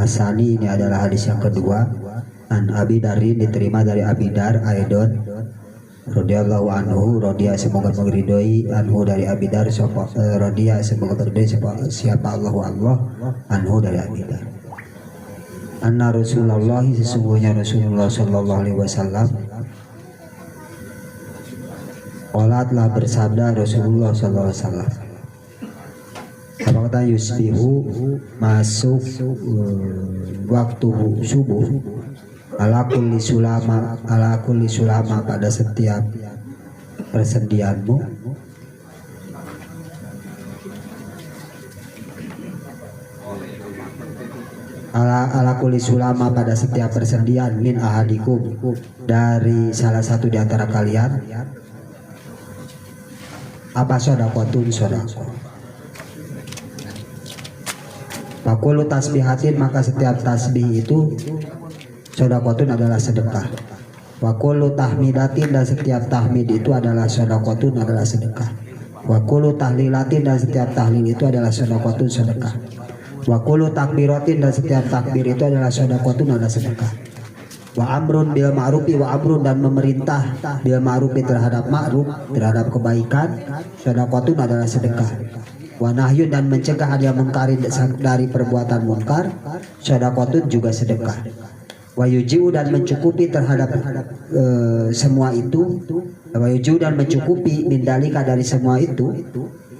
Hasani, ini adalah hadis yang kedua. An Abi Darin, diterima dari Abi Dar Aidon radhiyallahu anhu, radhiya semoga meridhoi, anhu dari Abi Dar, radhiya semoga meridhoi siapa Allah anhu dari Abi Dar. Anna Rasulullah, sesungguhnya Rasulullah sallallahu alaihi wasallam, telah bersabda Rasulullah sallallahu alaihi wasallam, apa kata yusbihu, masuk waktu subuh, ala kulli sulama pada setiap persendianmu, ala kulli sulama pada setiap persendian, min ahadikum, dari salah satu di antara kalian, apa sodakotun sodako. Fakulu tasbihatin, maka setiap tasbih itu sodakotun adalah sedekah. Fakulu tahmidatin, dan setiap tahmid itu adalah sodakotun, adalah sedekah. Fakulu tahlilatin, dan setiap tahlil itu adalah sodakotun, sedekah. Fakulu takbiratin, dan setiap takbir itu adalah sodakotun, adalah sedekah. Wa amrun bil ma'rufi, wa amrun, dan memerintah bil ma'rufi terhadap ma'ruf, terhadap kebaikan, sodakotun adalah sedekah. Wa nahyun, dan mencegah dia munkari, dari perbuatan munkar, sodakotun juga sedekah. Wa yujiu, dan mencukupi terhadap semua itu, wa yujiu, dan mencukupi mindalika dari semua itu,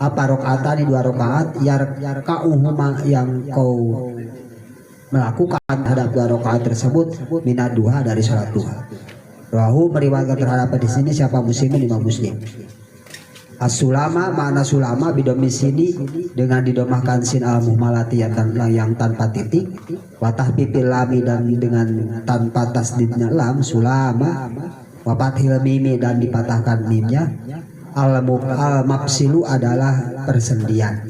apa rokaatani, 2 rokaat, yarka'uhuma, yang kau melakukan terhadap 2 rokaat tersebut, minad duha, dari sholat duha. Rahu meriwayatkan terhadap di sini siapa Muslimin, Imam Muslim. As-sulama, makna sulama bidomisini, dengan didomahkan sin al-muhmalati yang tanpa titik, watah pipil lami, dan dengan tanpa tasdidnya lam, sulama, wapathil mimi, dan dipatahkan mimnya, al-mafsilu adalah persendian.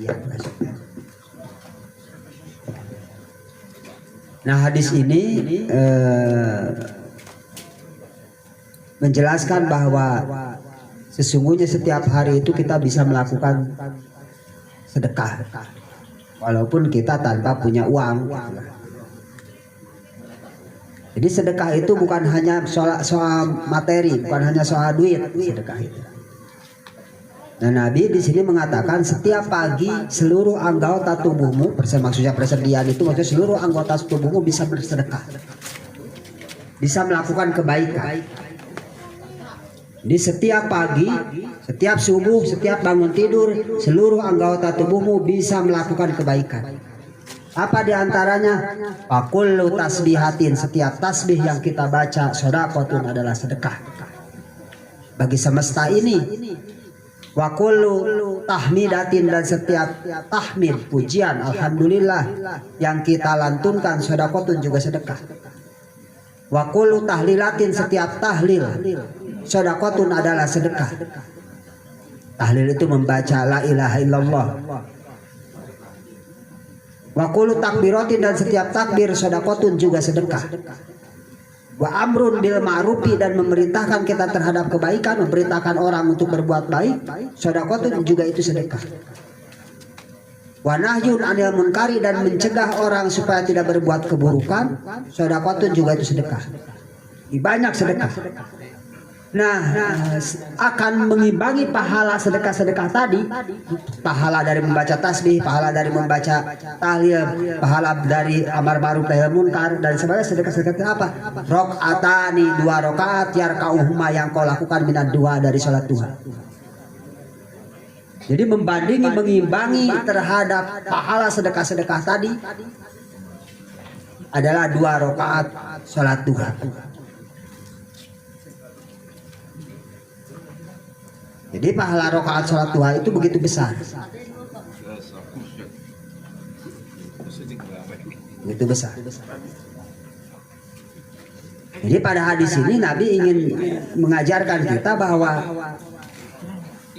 Nah, hadis ini menjelaskan bahwa sesungguhnya setiap hari itu kita bisa melakukan sedekah, walaupun kita tanpa punya uang. Jadi sedekah itu bukan hanya soal materi, bukan hanya soal duit. Sedekah itu. Nah, Nabi di sini mengatakan setiap pagi seluruh anggota tubuhmu, maksudnya persendian itu maksudnya seluruh anggota tubuhmu bisa bersedekah, bisa melakukan kebaikan. Di setiap pagi, setiap subuh, setiap bangun tidur, seluruh anggota tubuhmu bisa melakukan kebaikan. Apa diantaranya? Fakullu tasbihatin, setiap tasbih yang kita baca, sodakotun, adalah sedekah bagi semesta ini. Wakullu tahmidatin, dan setiap tahmid, pujian, alhamdulillah yang kita lantunkan, sodakotun, juga sedekah. Wakullu tahlilatin, setiap tahlil, sodakotun, adalah sedekah. Tahlil itu membaca la ilaha illallah. Wa kullu takbiratin, dan setiap takbir, sodakotun, juga sedekah. Wa amrun bil ma'rufi, dan memerintahkan kita terhadap kebaikan, memerintahkan orang untuk berbuat baik, sodakotun, juga itu sedekah. Wa nahyun anil munkari, dan mencegah orang supaya tidak berbuat keburukan, sodakotun, juga itu sedekah. Banyak sedekah. Nah, akan mengimbangi pahala sedekah-sedekah tadi, pahala dari membaca tasbih, pahala dari membaca tahlil, pahala dari amar ma'ruf nahi munkar, dan sebagainya. Sedekah-sedekah itu apa? Rakaatani, 2 rakaat, yarka'uhuma, yang kau lakukan minad duha, dari sholat duha. Jadi membandingi, mengimbangi terhadap pahala sedekah-sedekah tadi adalah 2 rakaat sholat duha. Jadi pahala rakaat sholat duha itu begitu besar. Begitu besar. Jadi pada hadis ini Nabi ingin mengajarkan kita bahwa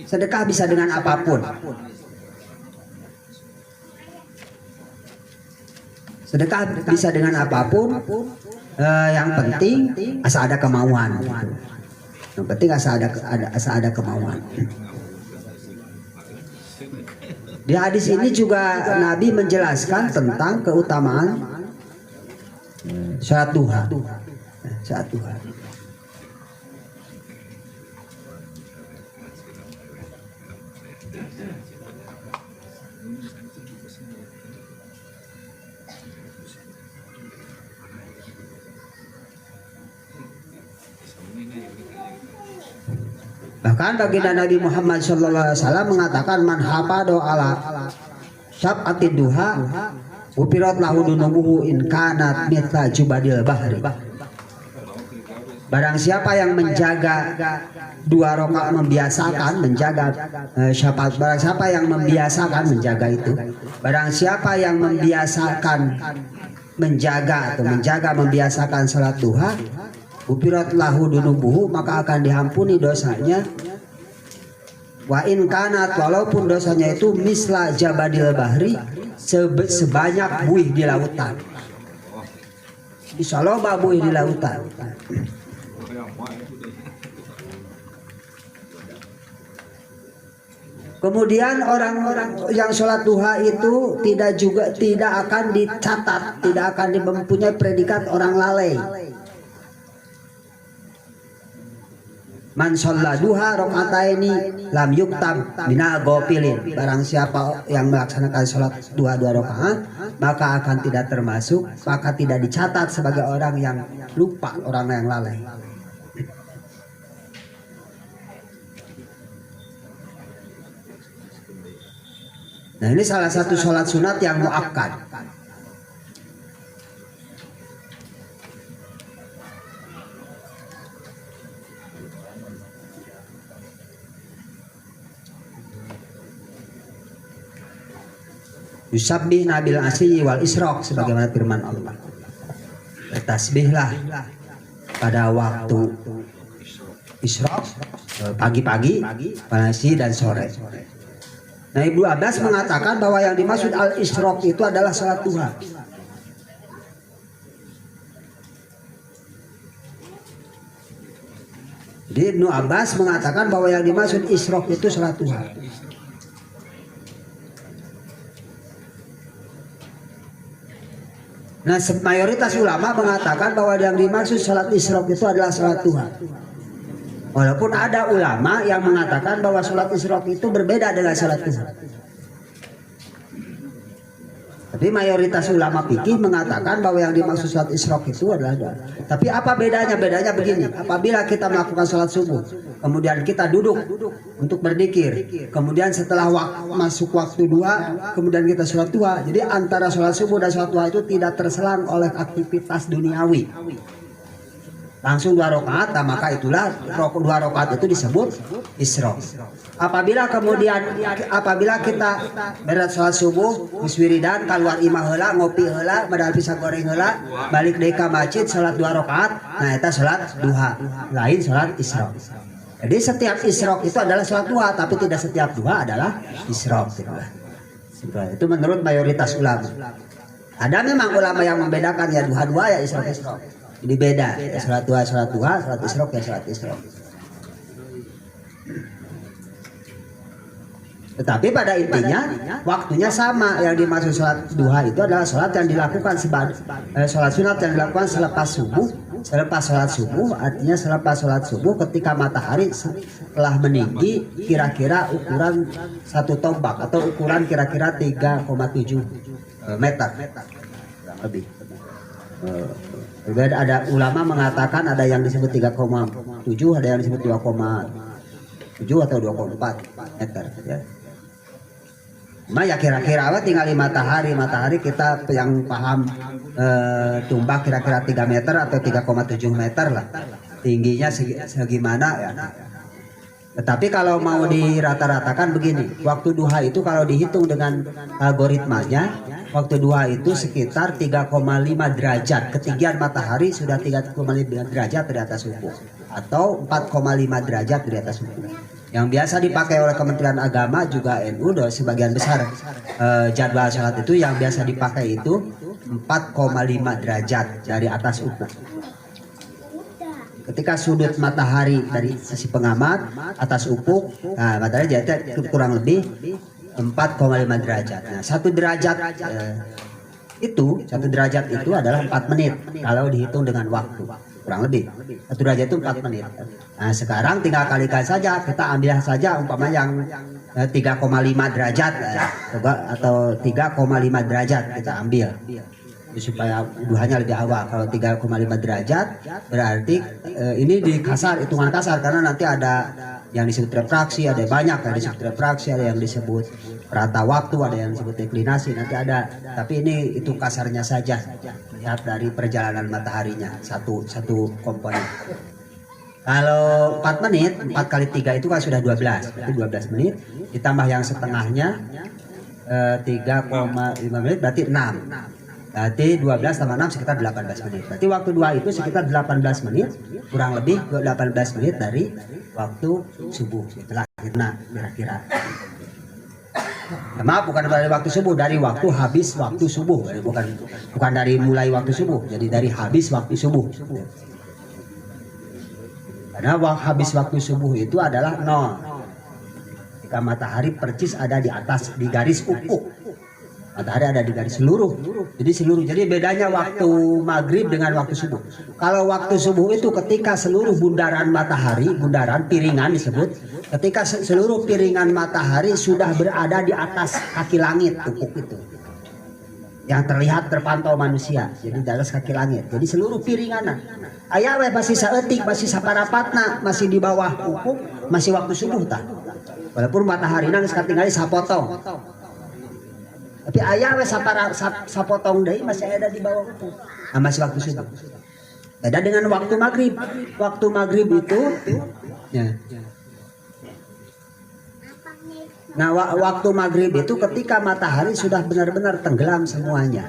sedekah bisa dengan apapun. Sedekah bisa dengan apapun. Yang penting asal ada kemauan. Yang penting asal ada kemauan. Di hadis ini juga Nabi menjelaskan tentang keutamaan Salat duha. Salat duha. Bahkan baginda Nabi Muhammad SAW mengatakan man hafadho ala syab'atid duha upirat lahu dunubuhu in kanat mithla jubadil bahri. Barang siapa yang menjaga dua rakaat, membiasakan menjaga syafaat, barang siapa yang membiasakan menjaga itu, barang siapa yang membiasakan menjaga atau membiasakan salat duha, upirat lahu dunubuhu, maka akan diampuni dosanya. Wa in kanat, walaupun dosanya itu misla jabadil bahri, sebanyak buih di lautan. Insya Allah buih di lautan. Kemudian orang-orang yang sholat duha itu tidak akan dicatat, tidak akan mempunyai predikat orang lalai. Man sholat duha rakaataini lam yuktab minal ghafilin. Barang siapa yang melaksanakan sholat dua rakaat, maka akan tidak termasuk, maka tidak dicatat sebagai orang yang lupa, orang yang lalai. Nah, ini salah satu sholat sunat yang muakkad. Yusabbih nabil asyi wal isyraq, sebagaimana firman Allah. Bertasbihlah pada waktu isyraq, pagi-pagi, asyi dan sore. Nah, Ibnu Abbas mengatakan bahwa yang dimaksud al-isyraq itu adalah salat duha. Jadi Ibnu Abbas mengatakan bahwa yang dimaksud isyraq itu salat duha. Nah, mayoritas ulama mengatakan bahwa yang dimaksud salat isyraq itu adalah salat duha. Walaupun ada ulama yang mengatakan bahwa sholat isyraq itu berbeda dengan sholat duha. Tapi mayoritas ulama fikih mengatakan bahwa yang dimaksud sholat isyraq itu adalah duha. Tapi apa bedanya? Bedanya begini. Apabila kita melakukan sholat subuh, kemudian kita duduk untuk berzikir, kemudian setelah masuk waktu duha, kemudian kita sholat duha. Jadi antara sholat subuh dan sholat duha itu tidak terselang oleh aktivitas duniawi. Langsung dua rakaat, nah maka itulah dua rakaat itu disebut isyraq. Apabila kita beres sholat subuh, wiswiridan, keluar imah heula, ngopi heula, badal pisang goreng heula, balik deui ka masjid sholat dua rakaat, nah eta sholat duha, lain sholat isyraq. Jadi setiap isyraq itu adalah sholat duha, tapi tidak setiap duha adalah isyraq. Itu menurut mayoritas ulama. Ada memang ulama yang membedakan ya duha ya isyraq. Jadi beda, ya, sholat duha, sholat isyraq ya sholat isyraq. Tetapi pada intinya waktunya sama. Yang dimaksud sholat duha itu adalah sholat yang dilakukan sholat sunat yang dilakukan selepas subuh. Selepas sholat subuh, artinya selepas sholat subuh ketika matahari telah meninggi kira-kira ukuran 1 tombak atau ukuran kira-kira 3,7 meter lebih. Ada ulama mengatakan ada yang disebut 3,7, ada yang disebut 2,7 atau 2,4 meter ya. Cuma ya kira-kira tinggal di matahari kita yang paham tumbak kira-kira 3 meter atau 3,7 meter lah. Tingginya segimana ya. Tetapi kalau mau dirata-ratakan begini, waktu duha itu kalau dihitung dengan algoritmanya, waktu duha itu sekitar 3,5 derajat. Ketinggian matahari sudah 3,5 derajat di atas ufuk, atau 4,5 derajat di atas ufuk. Yang biasa dipakai oleh Kementerian Agama juga NU, sebagian besar jadwal salat itu yang biasa dipakai itu 4,5 derajat dari atas ufuk. Ketika sudut matahari dari sisi pengamat atas ufuk, nah matahari jadi kurang lebih 4,5 derajat. Nah, 1 derajat Itu 1 derajat itu adalah 4 menit kalau dihitung dengan waktu, kurang lebih 1 derajat itu 4 menit. Nah sekarang tinggal kalikan saja, kita ambil saja umpama yang 3,5 derajat atau 3,5 derajat kita ambil supaya duhanya lebih awal. Kalau 3,5 derajat berarti ini di kasar, hitungan kasar, karena nanti ada yang disebut refraksi, ada banyak yang disebut refraksi, ada yang disebut rata waktu, ada yang disebut deklinasi, nanti ada. Tapi ini itu kasarnya saja, lihat dari perjalanan mataharinya satu komponen. Kalau 4 menit, 4 kali 3 itu kan sudah 12, berarti 12 menit ditambah yang setengahnya 3,5 menit berarti 6. Berarti 12 tambah 6 sekitar 18 menit. Berarti waktu 2 itu sekitar 18 menit, kurang lebih 18 menit dari waktu subuh. Itulah kira-kira. Maaf, bukan dari waktu subuh, dari waktu habis waktu subuh, bukan dari mulai waktu subuh, jadi dari habis waktu subuh. Karena habis waktu subuh itu adalah 0. Ketika matahari percis ada di atas, di garis ufuk. Matahari ada di garis seluruh. Jadi bedanya waktu maghrib dengan waktu subuh. Kalau waktu subuh itu ketika seluruh bundaran matahari, bundaran piringan disebut, ketika seluruh piringan matahari sudah berada di atas kaki langit, ufuk itu yang terlihat terpantau manusia, jadi di atas kaki langit. Jadi seluruh piringan aya masih saeutik, masih saparapatna, masih di bawah ufuk, masih waktu subuh tah. Walaupun matahari geus katingali sapotong, tapi ayah we sapotong deui masih ada di bawah itu. Nah, masih waktu subuh. Beda dengan waktu maghrib. Waktu maghrib itu ya. Nah, waktu maghrib itu ketika matahari sudah benar-benar tenggelam semuanya.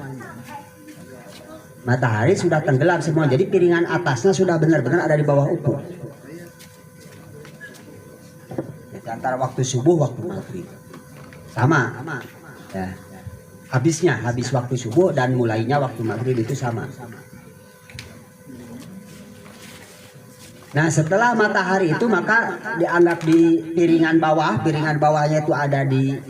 Matahari sudah tenggelam semua, jadi piringan atasnya sudah benar-benar ada di bawah ufuk. Jadi antara waktu subuh, waktu maghrib sama. Ya. Habis waktu subuh dan mulainya waktu maghrib itu sama. Nah setelah matahari itu maka dianggap di piringan bawahnya itu ada di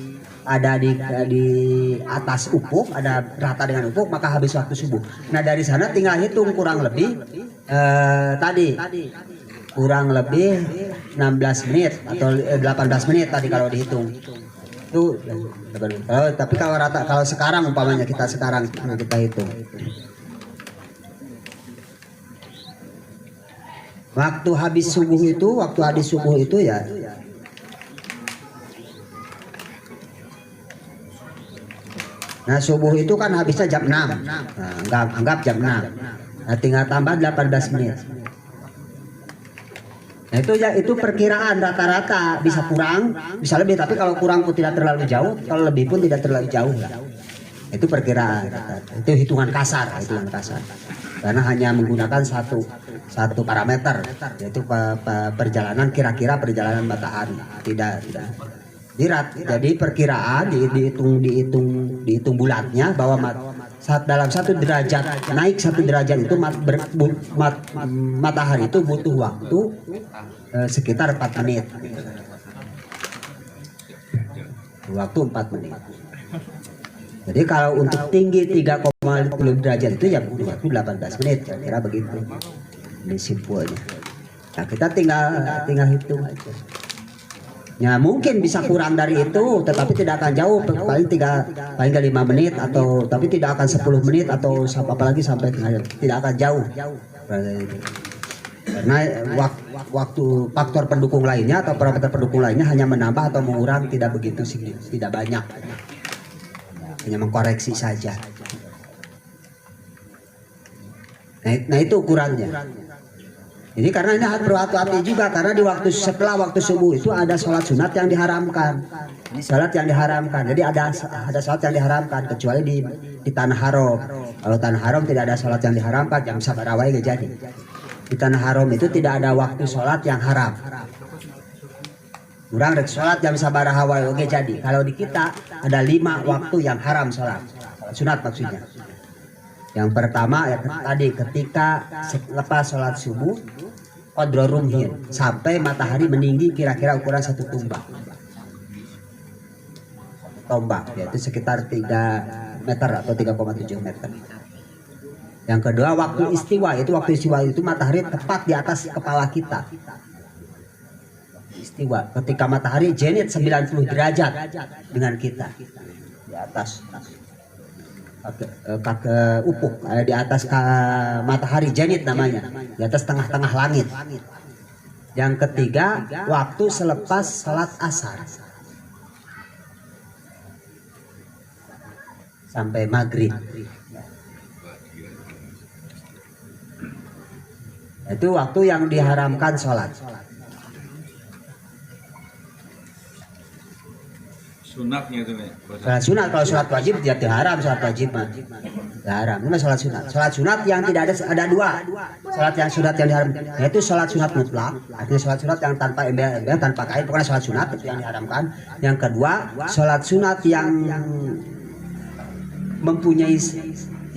atas ufuk, ada rata dengan ufuk, maka habis waktu subuh. Nah dari sana tinggal hitung kurang lebih tadi kurang lebih 16 menit atau 18 menit tadi kalau dihitung. Itu tapi kalau sekarang umpamanya kita hitung waktu habis subuh itu ya nah subuh itu kan habisnya jam 6. Nah, anggap jam 6. Nah, tinggal tambah 18 menit. Nah itu perkiraan rata-rata, bisa kurang, bisa lebih, tapi kalau kurang pun tidak terlalu jauh, kalau lebih pun tidak terlalu jauh lah. Itu perkiraan, itu hitungan kasar. Karena hanya menggunakan satu parameter, yaitu perjalanan kira-kira perjalanan matahari, tidak. Jadi perkiraan dihitung bulatnya bahwa dalam 1 derajat naik 1 derajat itu matahari itu butuh waktu sekitar 4 menit. Waktu 4 menit. Jadi kalau untuk tinggi 3,50 derajat itu ya butuh waktu 18 menit, kira-kira begitu. Ini simpulnya. Nah kita tinggal hitung aja. Ya mungkin bisa kurang dari itu, tetapi tidak akan jauh, paling 5 menit atau tapi tidak akan 10 menit atau apalagi sampai tidak akan jauh. Karena waktu faktor pendukung lainnya atau parameter pendukung lainnya hanya menambah atau mengurang, tidak begitu signifikan, tidak banyak, hanya mengkoreksi saja. Nah itu ukurannya. Jadi karena ini harus berhati-hati juga, karena setelah waktu subuh itu ada sholat sunat yang diharamkan. Sholat yang diharamkan. Jadi ada sholat yang diharamkan kecuali di tanah haram. Kalau tanah haram tidak ada sholat yang diharamkan, jam sabarawai gak jadi. Di tanah haram itu tidak ada waktu sholat yang haram. Kurang rek sholat jam sabarawai oke jadi. Kalau di kita ada 5 waktu yang haram sholat sunat maksudnya. Yang pertama ya tadi ketika lepas sholat subuh qadra rumhin sampai matahari meninggi kira-kira ukuran 1 tombak yaitu sekitar 3 meter atau 3,7 meter. Yang kedua waktu istiwa, itu matahari tepat di atas kepala kita. Istiwa ketika matahari zenit 90 derajat dengan kita di atas ufuk, di atas matahari zenit namanya, di atas tengah-tengah langit. Yang ketiga waktu selepas salat asar sampai maghrib, itu waktu yang diharamkan sholat. Sunatnya itu nih. Sholat sunat, kalau sholat wajib tidak diharam, sholat wajib mah diharam. Ini sholat sunat. Sholat sunat yang tidak ada dua. Sholat yang sunat yang diharamkan, yaitu sholat sunat mutlak. Artinya sholat sunat yang tanpa embel-embel, tanpa kain, pokoknya sholat sunat itu yang diharamkan. Yang kedua, sholat sunat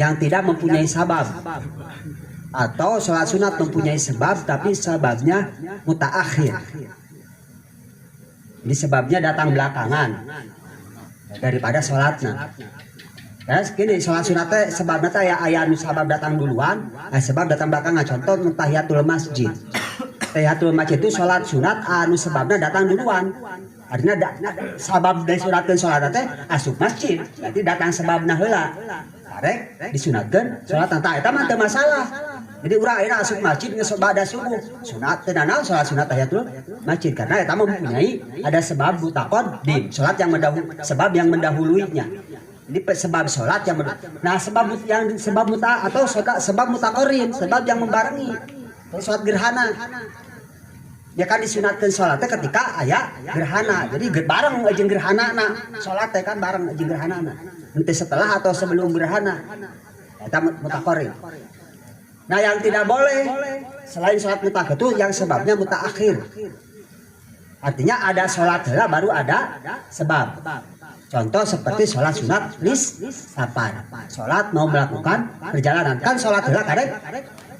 yang tidak mempunyai sabab, atau sholat sunat mempunyai sebab tapi sebabnya mutaakhir. Ini sebabnya datang belakangan daripada sholatnya. Ya, gini, sholat sunatnya sebabnya ya ayat sabab datang duluan, sebab datang belakangan. Contoh tahiyatul masjid. Tahiyatul masjid itu sholat sunat anu sebabnya datang duluan. Artinya sabab dari sunatkeun sholatnya asup masjid. Berarti datang sebabna heula. Karek disunatkeun sholat tanta eta mah teu masalah. Jadi urang ayeuna asup masjid geus ba'da subuh. Sunat teu naon salat sunat tahiyatul masjid karena eta mempunyai ada sebab mutaqaddim, salat yang sebab yang mendahuluinya. Ini sebab salat yang nah sebab mutaqarrin, sebab yang membarengi. Salat gerhana. Ya kan disunatkeun salatnya ketika aya gerhana. Jadi bareng jeung gerhanana. Salat teh kan bareng jeung gerhanana. Henteu setelah atau sebelum gerhana. Eta mutaqarrin. Nah yang tidak boleh selain sholat mutlak itu yang sebabnya mutaakhir. Artinya ada sholat heula baru ada sebab. Contoh seperti sholat sunat safar. Sholat mau melakukan perjalanan, kan sholat heula karek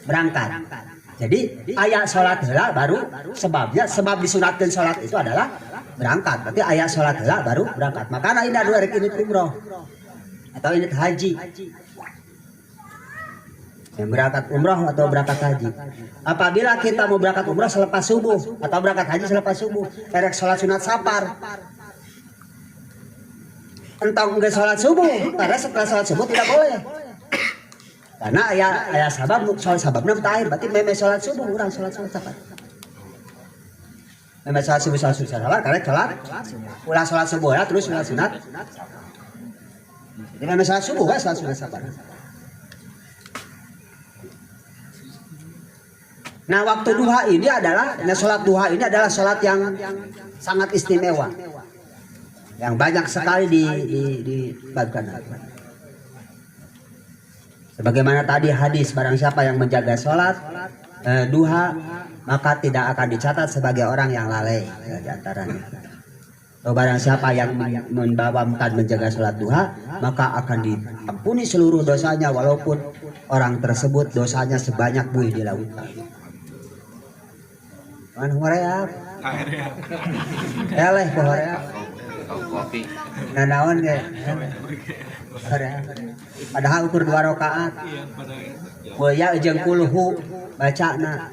berangkat. Jadi ayat sholat heula baru sebabnya, sebab disunatkan sholat itu adalah berangkat. Berarti ayat sholat heula baru berangkat. Makanya ini ada ini umroh atau ini haji. Yang berangkat umroh atau berangkat haji. Apabila kita mau berangkat umroh selepas subuh atau berangkat haji selepas subuh, erek sholat sunat safar. Entong enggak sholat subuh, karena setelah sholat subuh tidak boleh. Karena ayah sababnya mutakhir, berarti meme sholat subuh, orang sholat safar. Meme sholat subuh safar, karena ulah sholat subuh ya, terus sholat sunat. Jadi meme sholat subuh ya, sholat sunat safar. Nah waktu duha ini adalah, sholat duha ini adalah sholat yang sangat istimewa, yang banyak sekali dibagikan. Sebagaimana tadi hadis, barang siapa yang menjaga sholat duha maka tidak akan dicatat sebagai orang yang lalai di antaranya. Atau barang siapa yang membawakan menjaga sholat duha maka akan diampuni seluruh dosanya walaupun orang tersebut dosanya sebanyak buih di lautan. Mana horeap? Eleh ke horeap. Kopi. Nah naon ge? Horeap. Padahal ukur 2 rakaat. Boya jeung kulhu bacana.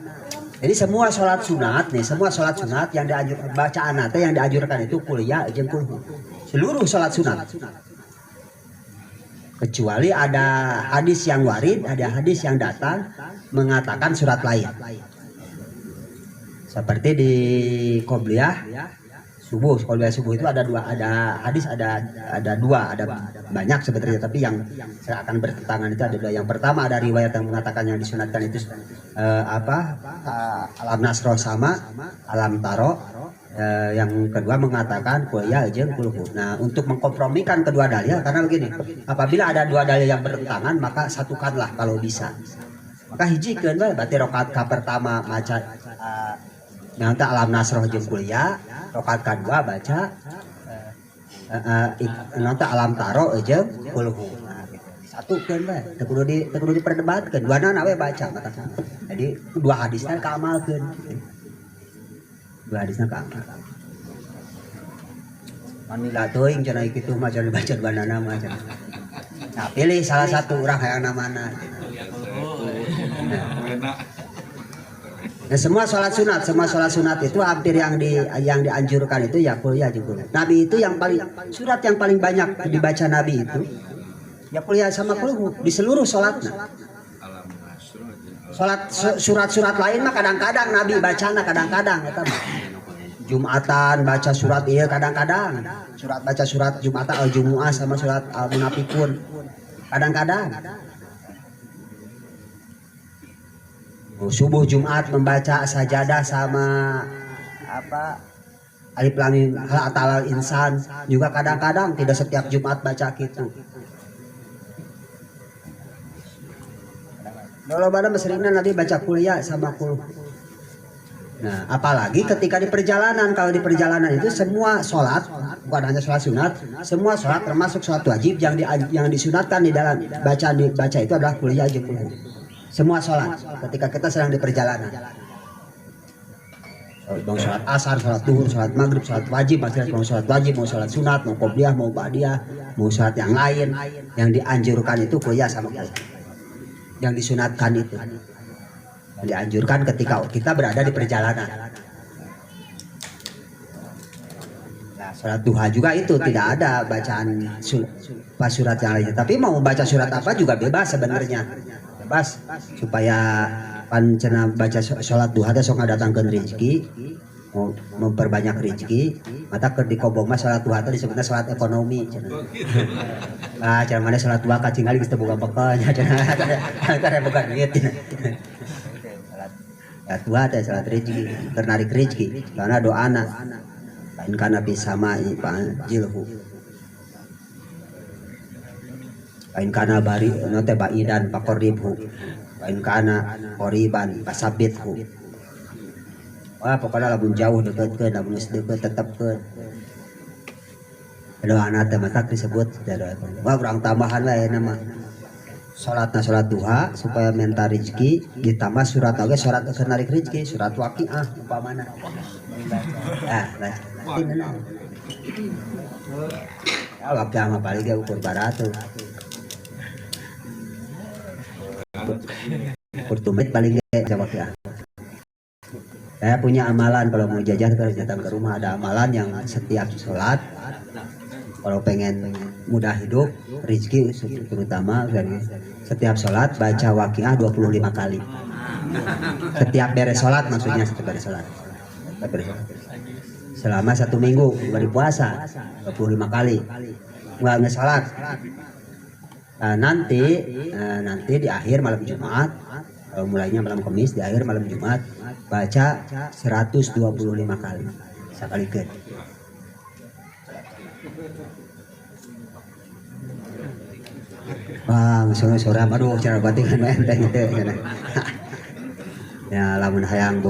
Jadi semua sholat sunat nih, semua sholat sunat yang dianjurkan bacaan teh yang dianjurkan itu kuliah jeung kulhu. Seluruh sholat sunat. Kecuali ada hadis yang warid, ada hadis yang datang mengatakan surat lain. Seperti di qobliyah subuh itu ada hadis ada banyak sebenarnya, tapi yang saya akan bertentangan itu ada dua. Yang pertama ada riwayat yang mengatakan yang disunatkan itu alam nasroh sama alam taro. Yang kedua mengatakan kuliah jeung kulhu. Nah untuk mengkompromikan kedua dalil, karena begini, apabila ada dua dalil yang bertentangan maka satukanlah kalau bisa. Maka hijikeun bae berarti rakaat pertama maca nanti alam nasroh jeung kuliah, rakaat kedua baca nanti alam taro jeung kulhu. Nah, gitu. Satukeun bae, teu kudu diperdebatkeun, duana we baca mata. Jadi dua hadisnya kaamalkeun. Dua hadisnya kaamal. Manila teuing cenah kitu mah cenah baca duana mah cenah. Nah, pilih salah satu orang yang namana. Enak. Nah, semua sholat sunat itu hampir yang dianjurkan itu ya kuliah juga. Nabi itu yang paling surat yang paling banyak dibaca Nabi itu ya kuliah sama kuliah di seluruh sholatnya. Sholat surat-surat lain mah kadang-kadang Nabi bacana kadang-kadang eta mah. Jumatan baca surat iya kadang-kadang. Baca surat Jumatan Al-Jumu'ah sama surat Al-Munafikun. Kadang-kadang. Subuh Jumat membaca sajadah sama apa Alif Lam Mim Hal Atal Insan juga kadang-kadang, tidak setiap Jumat baca gitu. Kalau pada seringnya Nabi baca kuliah sama kul. Nah, apalagi ketika di perjalanan. Kalau di perjalanan itu semua sholat, bukan hanya sholat sunat, semua sholat termasuk sholat wajib yang disunatkan di dalam baca itu adalah kuliah aja kuliah. Semua sholat ketika kita sedang di perjalanan. Mau sholat asar, sholat duhur, sholat maghrib, sholat wajib, mau sholat wajib, mau sholat sunat, mau qobliyah, mau ba'diyah, mau sholat yang lain, yang dianjurkan itu kuliah sama kuliah. Yang disunatkan itu yang dianjurkan ketika kita berada di perjalanan. Nah, sholat duha juga itu tidak ada bacaan surat yang lainnya. Tapi mau baca surat apa juga bebas sebenarnya, bebas supaya pancena baca sholat duha teh sok ngadatangkeun rezeki, mau memperbanyak rezeki, mata keur dikobong mah sholat duha teh disebutna sholat ekonomi cenah. Ah, cara mana sholat duha ka cingali geus teu boga bekalnya cenah. Karena bukan duit. Sholat duha teh sholat rezeki, keur narik rezeki. Karena doana lain kana bisama'i fa'jilhu. Lain kana bari teh baidan faqribhu. Lain kana qoriban fasabithu. Wah, pokoknya lamun jauh deketkeun, lamun geus deukeut tetepkeun. Doa anak teh mata disebut doa. Wah, kurang tambahan lah ya nama. Salatna salat duha supaya minta rezeki, ditambah surat oge surat keur narik rezeki, surat Waqiah umpamana. Ah, baca. Ya, Waqiah mah paling ge ukur baratus. Kurtumit paling ge Waqiah. Saya punya amalan kalau mau jajan kalau datang ke rumah ada amalan yang setiap sholat kalau pengen mudah hidup rezeki terutama dari setiap sholat baca Waqiah 25 kali setiap beres sholat, maksudnya setiap beres sholat selama 1 minggu beri puasa 25 kali nggak sholat. Nah, nanti di akhir malam Jumat, mulainya malam Kamis, di akhir malam Jumat baca 125 kali sekali ke. Bang, sore aduh cara batingan enteng itu. Ya lamun hayang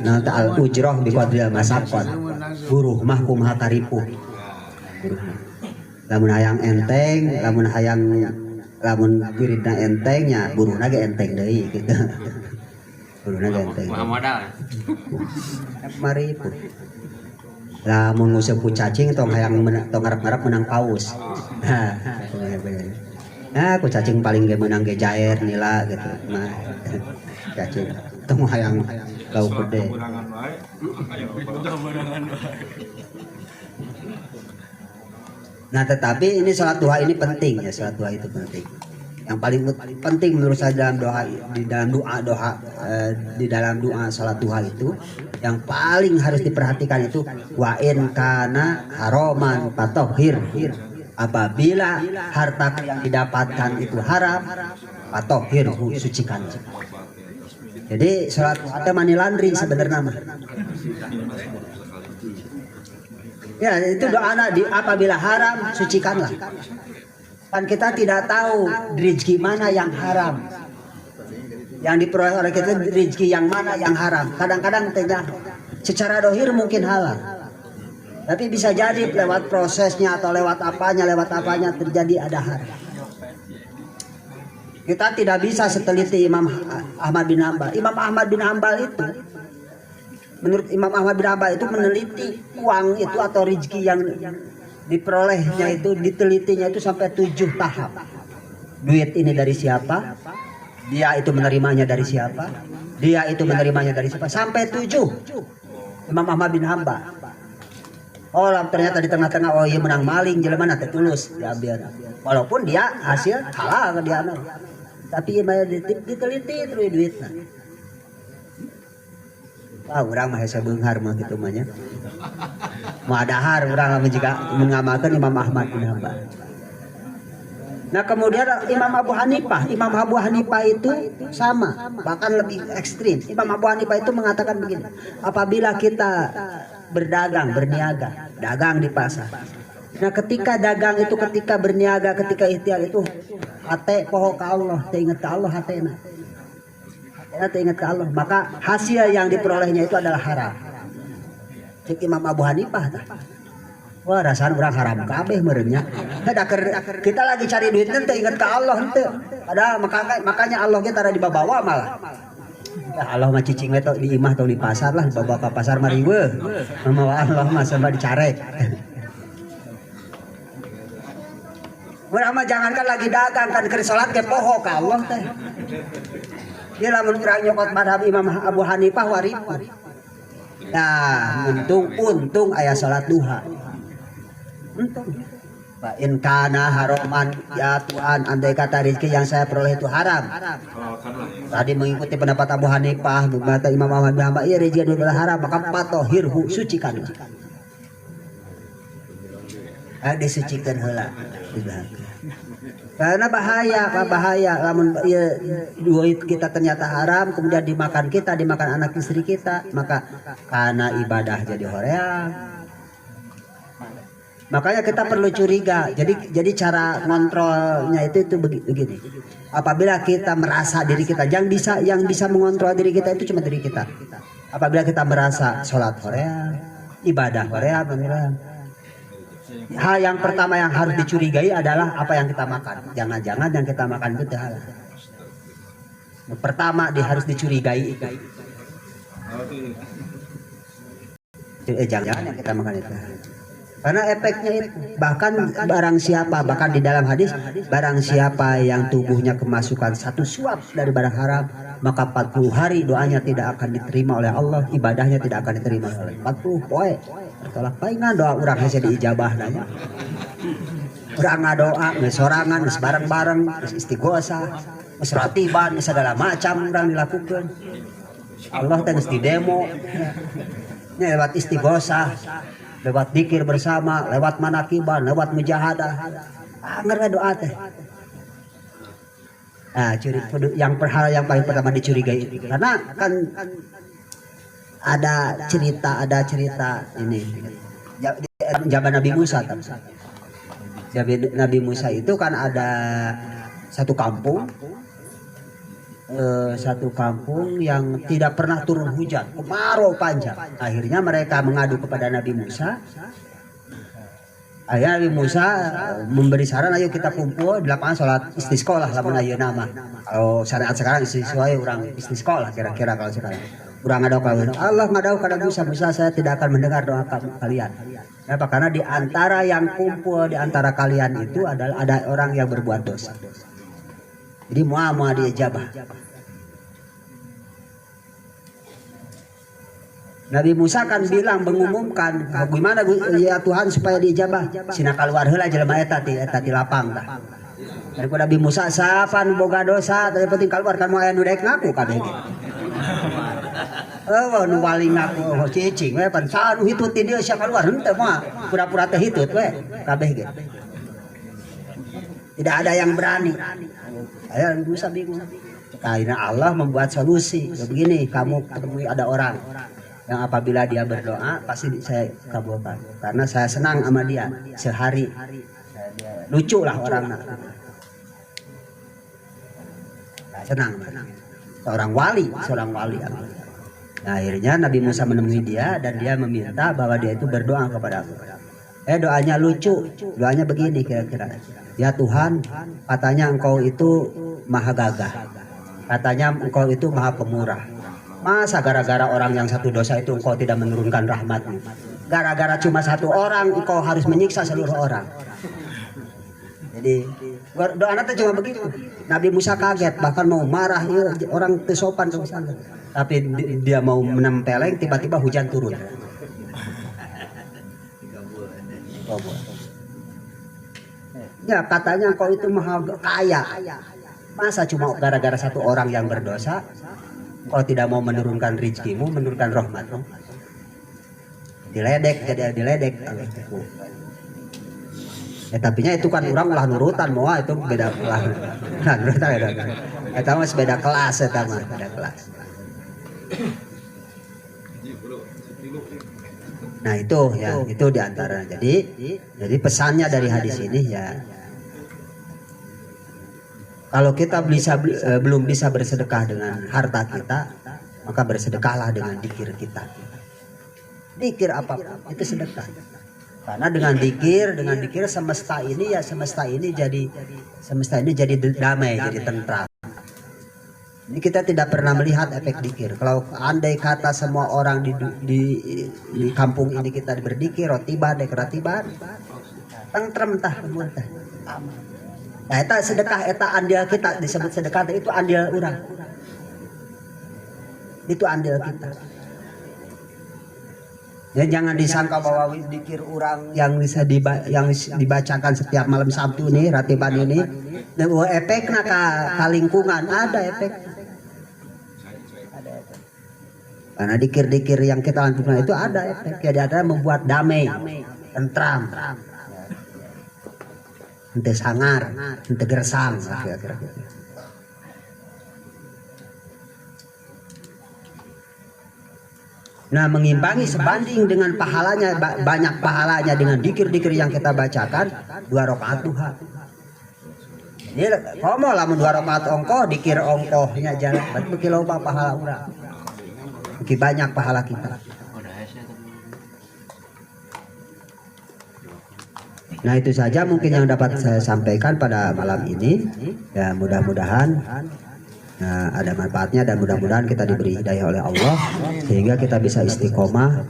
nanti al ujroh bi qadril masaqat. Buruh mah kumaha taripuh. Lamun hayang enteng, lamun wiridna entengnya buruhna ge enteng deui gitu. Buruhna ge enteng. Modal. Mari pun. Lamun nguseup ku cacing tong ngarep-ngarep menang paus. Nah, ku cacing paling ge menang ge jaer nila gitu. Nah, cacing tong hayang lauk gede. Nah, tetapi ini sholat duha ini penting ya, sholat duha itu penting. Yang paling penting menurut saya dalam doa sholat duha itu yang paling harus diperhatikan itu wa in kana haroman fatohir. Apabila harta yang didapatkan itu haram, fatohir sucikan. Jadi sholat duha teh mani landri sebenarnya mah. Ya itu doa apabila haram sucikanlah. Kan kita tidak tahu rezeki mana yang haram. Yang diperoleh oleh kita rezeki yang mana yang haram. Kadang-kadang tidak secara dohir mungkin halal. Tapi bisa jadi lewat prosesnya atau lewat apanya terjadi ada haram. Kita tidak bisa seteliti Imam Ahmad bin Hanbal. Imam Ahmad bin Hanbal itu menurut Imam Ahmad bin Hanbal itu meneliti uang itu atau rezeki diperolehnya itu, ditelitinya itu sampai 7 tahap. Duit ini dari siapa? Dia itu menerimanya dari siapa? Dia itu menerimanya dari siapa? Sampai 7. Imam Ahmad bin Hambal. Oh, ternyata di tengah-tengah, oh iya menang maling, jelema teh tulus diambil. Walaupun dia hasil halal ke dia, tapi diteliti terus duitnya. Wah, urang mah hese beunghar mah kitu mah nya. Moal dahar urang mah juga mengamalkan Imam Ahmad bin Hambal. Nah, kemudian Imam Abu Hanifah itu sama, bahkan lebih ekstrim. Imam Abu Hanifah itu mengatakan begini, apabila kita berdagang, berniaga, dagang di pasar. Nah, ketika dagang itu, ketika berniaga, ketika ikhtiar itu, hati poho ka Allah, teingat ka Allah hatena. Ingat ke Allah, maka hasil yang diperolehnya itu adalah haram. Cik Imam Abu Hanifah. Wah, rasanya orang haram kabeh merenya. Kita lagi cari duit teh ingat ke Allah henteu. Ada makanya Allah kita ada dibawa malah. Ya Allah mah cicing we di imah atau di pasar lah, dibawa ke pasar mari we. Mamawa Allah mah sampai dicarek. Urang mah jangankan lagi dagang kan keur salat ke poho ka Allah teh. Dia lamun urang nyokot madhab Imam Abu Hanifah waripu. Nah, untung aya salat duha. Pak in kana haroman, ya Tuhan, andai kata rezeki yang saya peroleh itu haram. Tadi mengikuti pendapat Abu Hanifah, berkata Imam Ahmad bin Hambal, iya rezeki itu adalah haram, maka patohirhu, sucikan. Disucikan heula. Karena bahaya, lamun duit kita ternyata haram, kemudian dimakan kita, dimakan anak istri kita, maka karena ibadah jadi hoream. Makanya kita perlu curiga. Jadi cara ngontrolnya itu begini. Apabila kita merasa diri kita, yang bisa mengontrol diri kita itu cuma diri kita. Apabila kita merasa sholat hoream, ibadah hoream, hal yang pertama yang harus dicurigai adalah apa yang kita makan. Jangan-jangan yang kita makan itu halal. Pertama harus dicurigai. Jangan yang kita makan itu. Karena efeknya itu, bahkan bahkan di dalam hadis, barang siapa yang tubuhnya kemasukan 1 suap dari barang haram, maka 40 hari doanya tidak akan diterima oleh Allah, ibadahnya tidak akan diterima oleh 40 poe. Bertolak paingan doa urang hese diijabah nanya. Urang ngadoa geus sorangan, geus bareng-bareng, geus istighosah, geus ratiban, geus segala macam urang dilakukeun. Allah teh geus di demo. Nya lewat istighosah, lewat zikir bersama, lewat manakiban, lewat mujahadah. Anger doa teh. Nah, yang paling pertama dicurigai itu. Karena kan ada cerita ini. Zaman Nabi Musa. Nabi Musa itu kan ada satu kampung yang tidak pernah turun hujan, kemarau panjang. Akhirnya mereka mengadu kepada Nabi Musa. Akhirnya Nabi Musa memberi saran, ayo kita kumpul di lapangan sholat istisqa lah lamun ayeuna nama. Kalau syariat sekarang istisqa orang istisqa lah kira-kira kalau sekarang. Urang ngadau ka Allah, ngadau ka Musa, saya tidak akan mendengar doa kalian. Kenapa? Karena di antara yang kumpul di antara kalian itu adalah ada orang yang berbuat dosa. Jadi muah diijabah. Nabi Musa kan bilang mengumumkan, bagaimana ya Tuhan supaya diijabah? Sina keluar heula jelema eta ti lapang tah. Daripada Nabi Musa sapan boga dosa, tapi penting keluar kan moal anu daek ngaku kabeh ge. Nu wali ngaku cicing we pan sanu hitut ti dieu sia keluar henteu moal pura-pura teh hitut we kabeh ge. Tidak ada yang berani. Ayo Musa bingung. Akhirnya Allah membuat solusi. Begini, kamu ketemu ada orang yang apabila dia berdoa pasti saya kabulkan. Karena saya senang sama dia sehari. Lucu lah orangnya. Senang. Seorang wali. Nah, akhirnya Nabi Musa menemui dia dan dia meminta bahwa dia itu berdoa kepada aku. Doanya lucu, doanya begini kira-kira. Ya Tuhan, katanya engkau itu maha gagah, katanya engkau itu maha pemurah. Masa gara-gara orang yang satu dosa itu engkau tidak menurunkan rahmat-Mu? gara-gara cuma satu orang engkau harus menyiksa seluruh orang. Jadi doa anak cuma begitu. Nabi Musa kaget bahkan mau marah, ya, orang kesopan sama. Tapi dia mau menempeleng, tiba-tiba hujan turun. Ya katanya kau itu maha kaya. Masa cuma gara-gara satu orang yang berdosa kau tidak mau menurunkan rizkimu, menurunkan rahmatmu? Diledek, jadi diledek. Tapinya itu kan orang ulah nurutan, mau itu beda kelas. Nah, nurutan beda. Eta mah beda kelas, eta mah beda kelas. Nah itu ya, itu diantara. Jadi pesannya dari hadis ini ya, kalau kita belum bisa bersedekah dengan harta kita, maka bersedekahlah dengan zikir kita. Zikir apapun itu sedekah. Karena dengan zikir semesta ini jadi damai, jadi tentram. Ini kita tidak pernah melihat efek zikir. Kalau andai kata semua orang di kampung ini kita berzikir, rotiban, tentram tah semua tah. Nah, eta sedekah, eta andil kita disebut sedekah itu andil orang. Itu andil kita. Ya, jangan disangka bahwa zikir orang yang bisa dibacakan setiap malam Sabtu nih, ratiban ini, efeknya ke lingkungan ada efek. Karena dikir-dikir yang kita lakukan itu ada efek. Jadi ada membuat damai, tentram, ente sangar, ente gersang, kira-kira. Nah, mengimbangi sebanding dengan pahalanya, banyak pahalanya dengan dikir-dikir yang kita bacakan 2 rakaat duha. Ini komo lamun 2 rakaat ongkoh, dikir ongkohnya jalan, berarti beki loba pahala urang. Beki banyak pahala kita. Nah, itu saja mungkin yang dapat saya sampaikan pada malam ini. Ya, mudah-mudahan ada manfaatnya dan mudah-mudahan kita diberi hidayah oleh Allah sehingga kita bisa istiqomah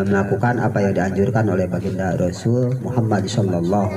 melakukan apa yang dianjurkan oleh baginda Rasul Muhammad SAW.